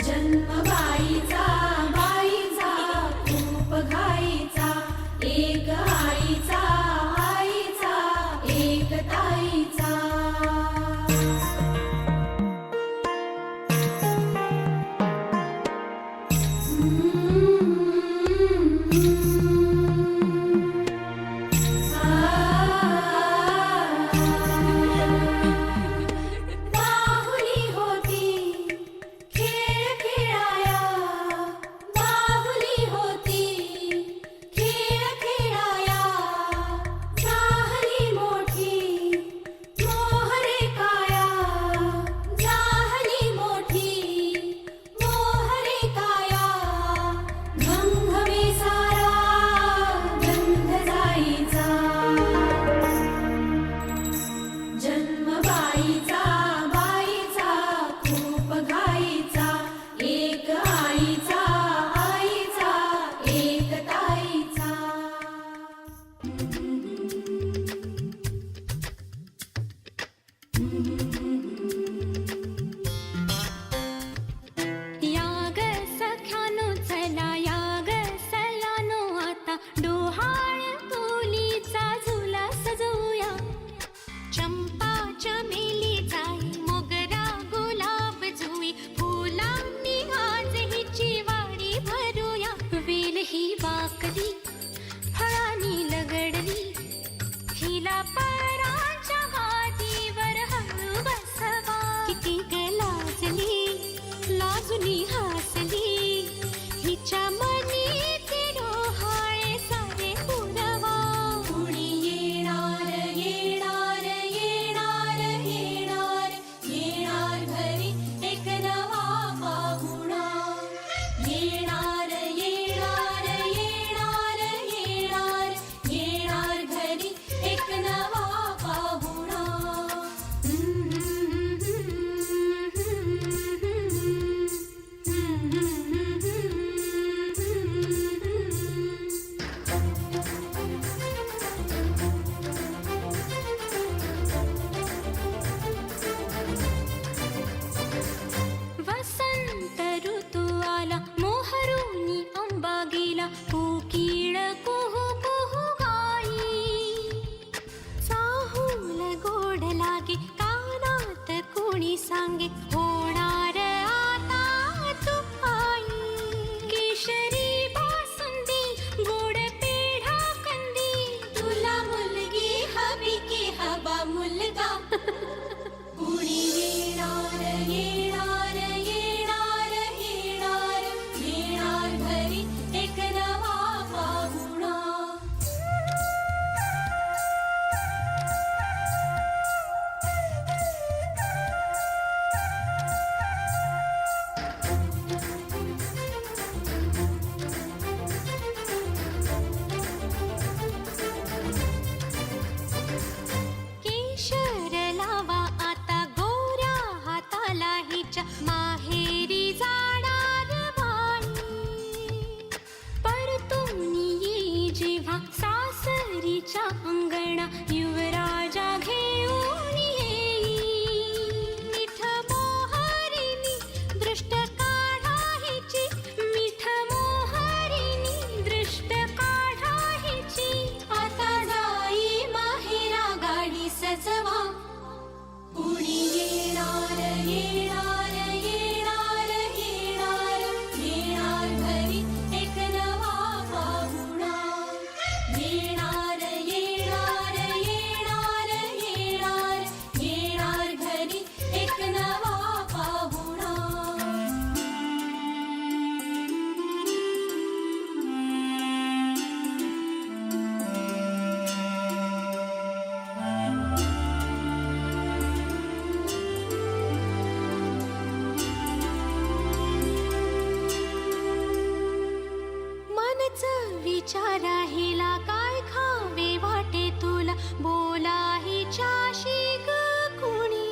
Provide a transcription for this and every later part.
जन्मबाईचा बाईचा खूप घाईचा, एक आईचा आईचा एक ताईचा. बाहुली होती खेळ खेळाया, बाहुली होती खेळ खेळाया, झाली मोठी मोहरे काया, झाली मोठी मोहरे काया. घमघमे सारा गंध जाईचा, जन्मबाईचा बाईचा खूप घाईचा, एक आईचा आईचा एक ताईचा. याग सख्यानो चला याग सयानो आता डोहाळ तोलीचा झुला सजवूया. चंपा चमेली जाई मोगरा गुलाब जुई फुलांनी आज हिची वाडी भरूया. वेल ही वाकली फळांनी लगडली हिला पराच्या गादीवर हळू बसवा. किती ग लाजली लाजुनी हसली हिच्या मनी ती डोहाळे सारे पुरवा. कुणी येणार येणार येणार येणार, येणार घरी एक नवा पाहुणा. येणार येणार येणार येणार, येणार घरी एक नवा पाहुणा. वसंत ऋतू आला मोहरुनी आंबा गेला कोकिळ कुहू कुहू गाई. चाहूल गोड लागे कानात कोणी सांगे होणार आता तू आई. केशरी बासुंदी गोड पेढा कंदी तुला मुलगी हवी की हवा मुलगा. कुणी येणार येणार येणार येणार, येणार घरी एक नवा पाहुणा. केशर लावा आता गोऱ्या हाताला हिच्या माहेरी जाणार बाई. परतून येई जेव्हा सासरीच्या अंगणा युवराजा घेऊन येई. मिठ मोहरीनी दृष्ट काढा हिची, मिठ मोहरीनी दृष्ट काढा हिची. आता जाई माहेरा गाडी सजवा. कुणी येणार येणार येणार येणार, येणार घरी एक नवा पाहुणा. येणार येणार येणार येणार, येणार घरी एक नवा पाहुणा. मनच विचारा हिला काय खावे वाटे तुला बोला हिच्याशी ग कुणी.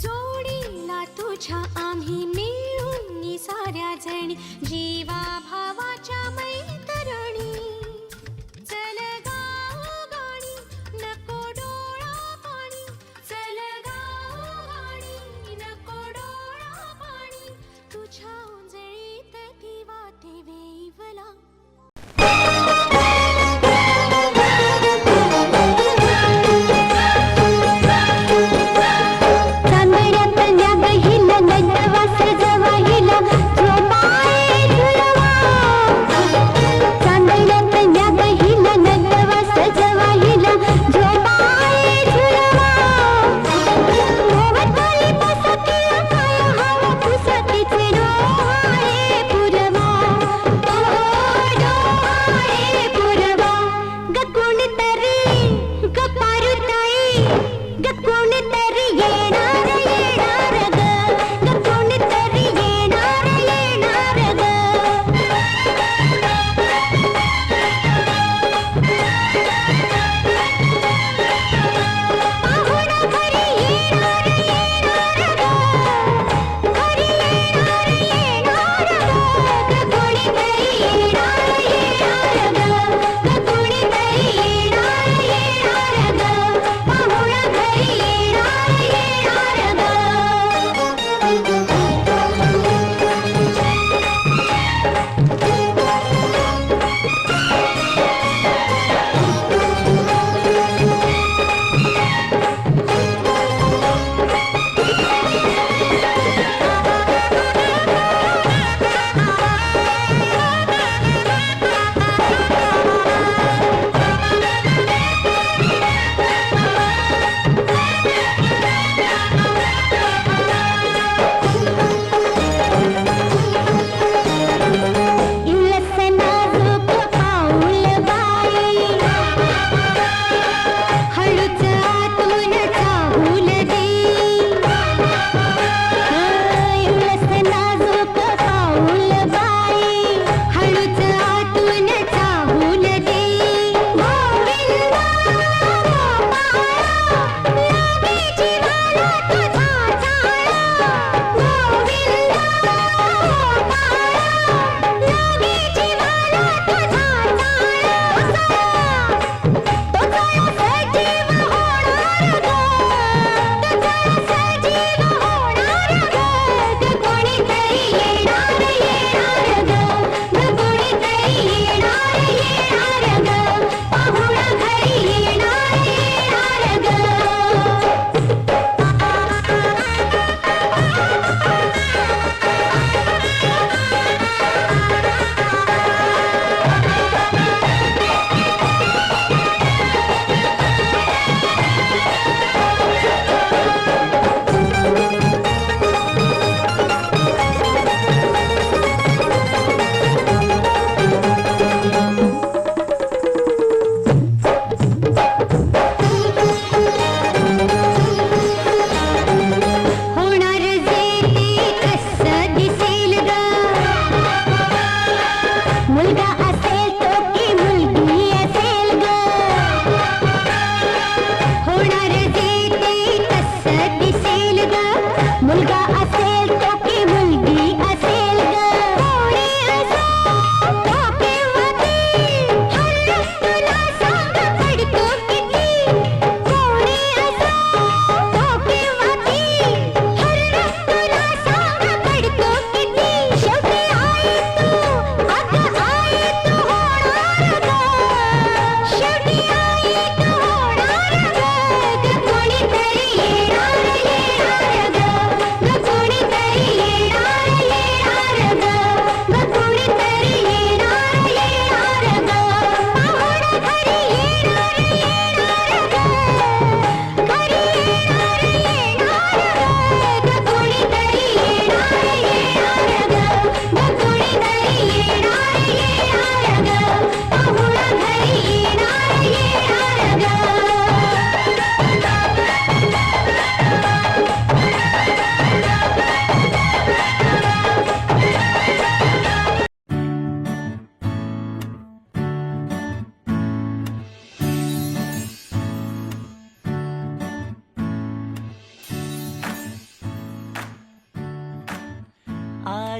जोडीला तुझ्या आम्ही मिळून साऱ्या जणी जीवा भावाच्या मैत्रिणी. चल गाऊ गाणी नको डोळा पाणी, चल गाऊ गाणी नको डोळा पाणी.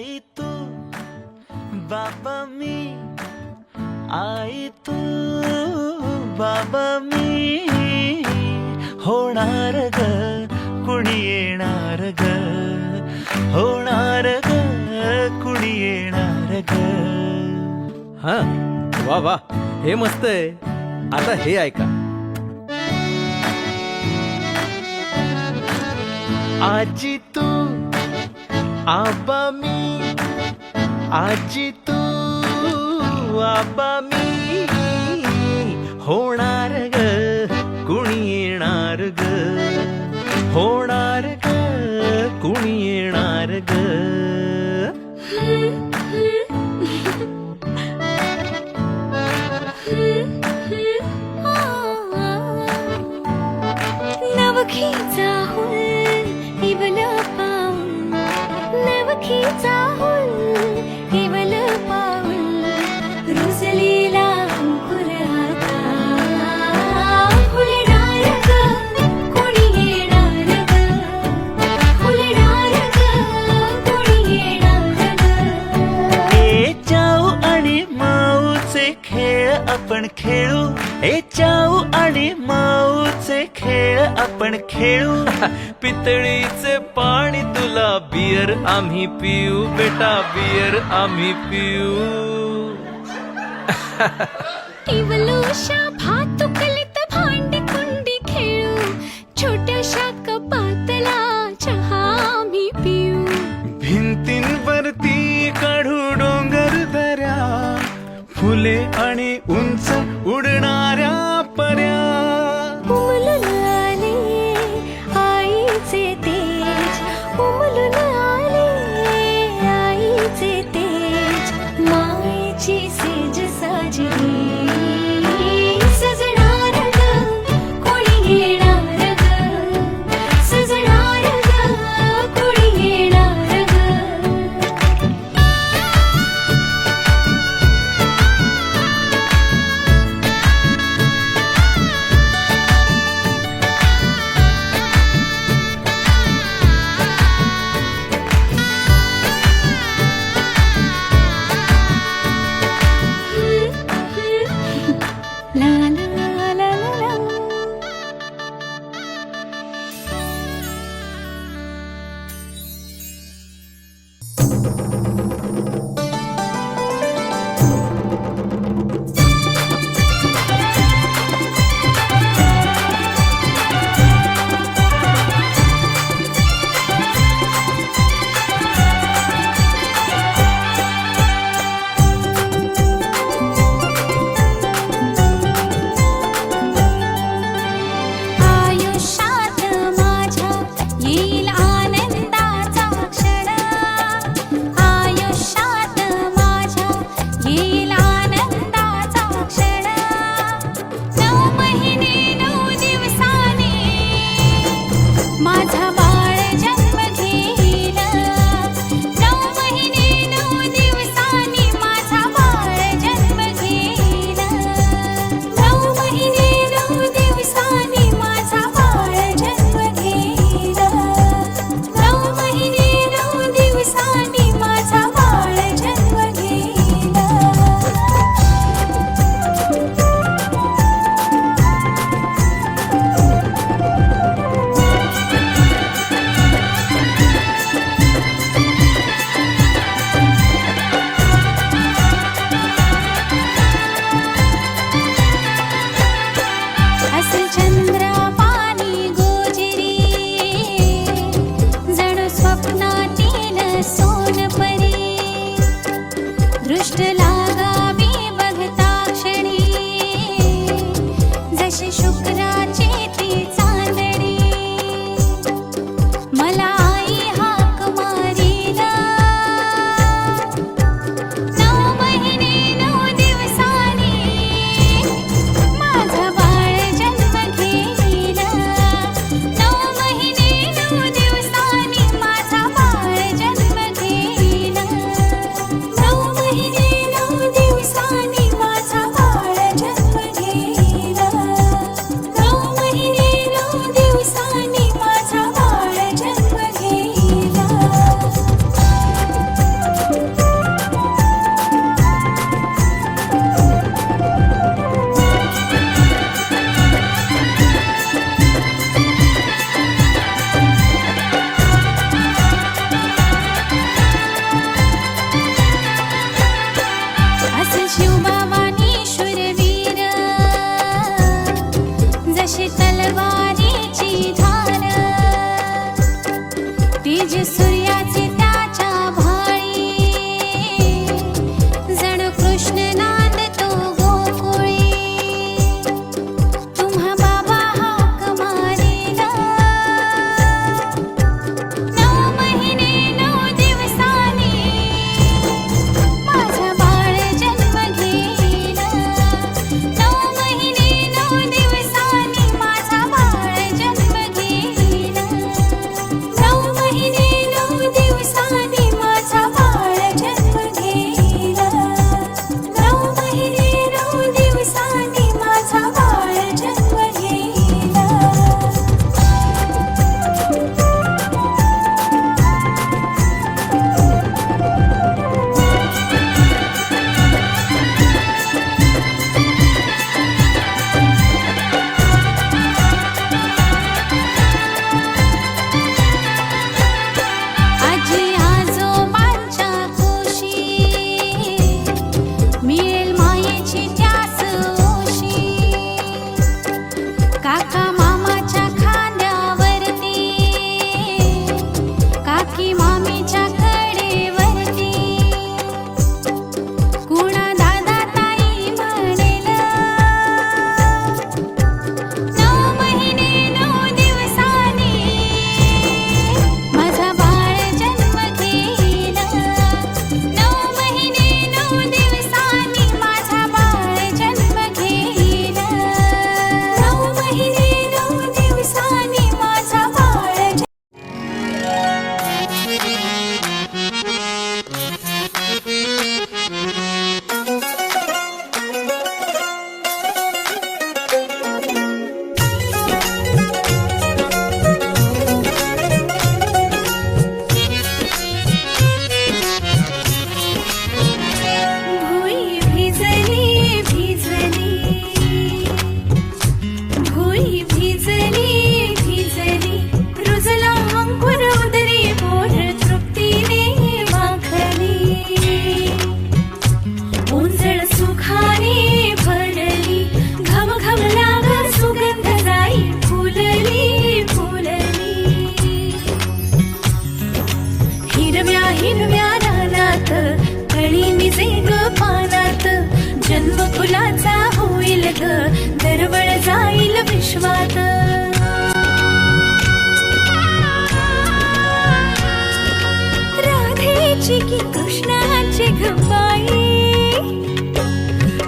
आई तू बाबा मी, आई तू बाबा मी, होणार ग कुणी येणार ग, होणार ग कुणी येणार ग. हा वा वा, हे मस्त आहे. आता हे ऐका. आजी तू आबा मी, आजी तू आबा मी, होणार ग कुणी येणार ग, होणार ग कुणी येणार ग. नवखीचा हुल इवल पाऊल, नवखीचा हुल इवल पाऊल, रुजलेला अंकुर आता फुलणार ग कोणी येणार ग, फुलणार ग कोणी येणार ग. ए जाऊ आणि माऊचे खेळ आपण खेळू, ए जाऊ आणि माऊचे खेळ आपण खेळू. पितळीचे पाणी तुला, बियर आम्ही पिऊ बेटा, बियर आम्ही पिऊ. इवलूशा भातुकलीत भांडी कुंडी खेळू, छोट्याशा कपातला चहा आम्ही पिऊ. भिंतींवरती काढू डोंगर दऱ्या, फुले आणि उंच उडणाऱ्या पर्या. उमलून आले आईचे तेज, उमलून आले आईचे तेज, मायेची सेज साजली, सजणार ग कोणी येणार ग, सजणार ग कोणी येणार ग. La la la la la. आयुष्यात माझ्या येईल आनंदाचा क्षण, आयुष्यात माझ्या येईल आनंदाचा क्षण. 9 महिने 9 दिवसांनी माझा बाळ जन्म घेईल, 9 महिने 9 दिवसांनी माझा बाळ जन्म घेईल, 9 महिने 9 दिवसांनी माझा बाळ जन्म घेईल, 9 महिने 9 दिवसांनी माझा बाळ जन्म घेईल. असे चंद्रपाणी गोजिरी, जणू स्वप्नातील सोनपरी, दृष्ट लागावी बघता क्षणी, जशी शुक्राची ती चांदणी. मला आई हाक मारीला, 9 महिने 9 दिवसांनी माझा बाळ जन्म घेईल, 9 महिने 9 दिवसांनी माझा बाळ जन्म घेईल. हिरव्या रानात कळी निजे ग पानात जन्म फुलाचा होईल ग दरवळ जाईल विश्वात राधेची की कृष्णाची ग बाई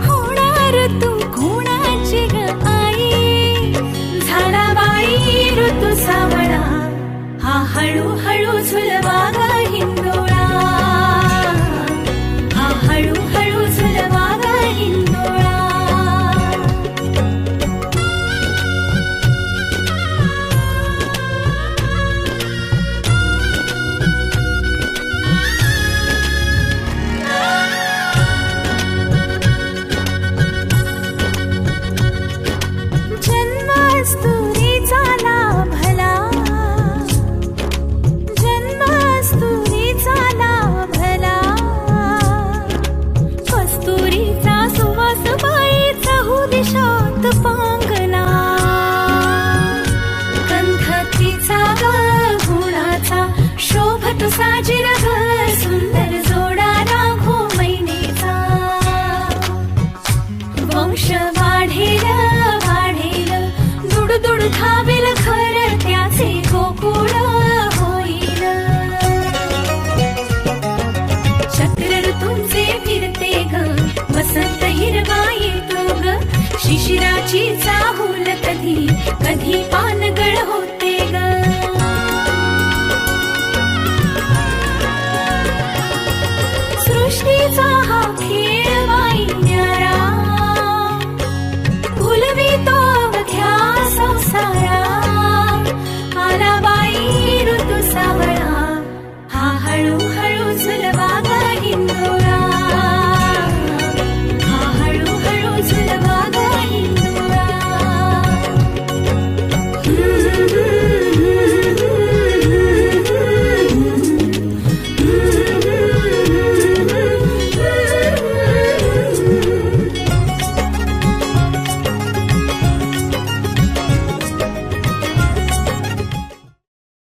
होणार तू कोणाची ग आई झाला बाई ऋतू सावळा हा हळूहळू झुलवा ग हिंदोळा हा हळूहळू झुलवा ग हिंदोळा जन्मास्तुरीचा लाभला जन्मास्तुरीचा लाभला कस्तुरीचा सुवास बाईचा हो दिशात पांगला गंधतीचा ग गुणाचा शोभत साजिर ग सुंदर जोडा राघो मैनेचा वंश वाढेल वाढेल दुड दुड धावेल घर त्याचे गोकुळ होईल चक्र ऋतूंचे फिरते ग वसंत हिरवा येतो ग शिशिराची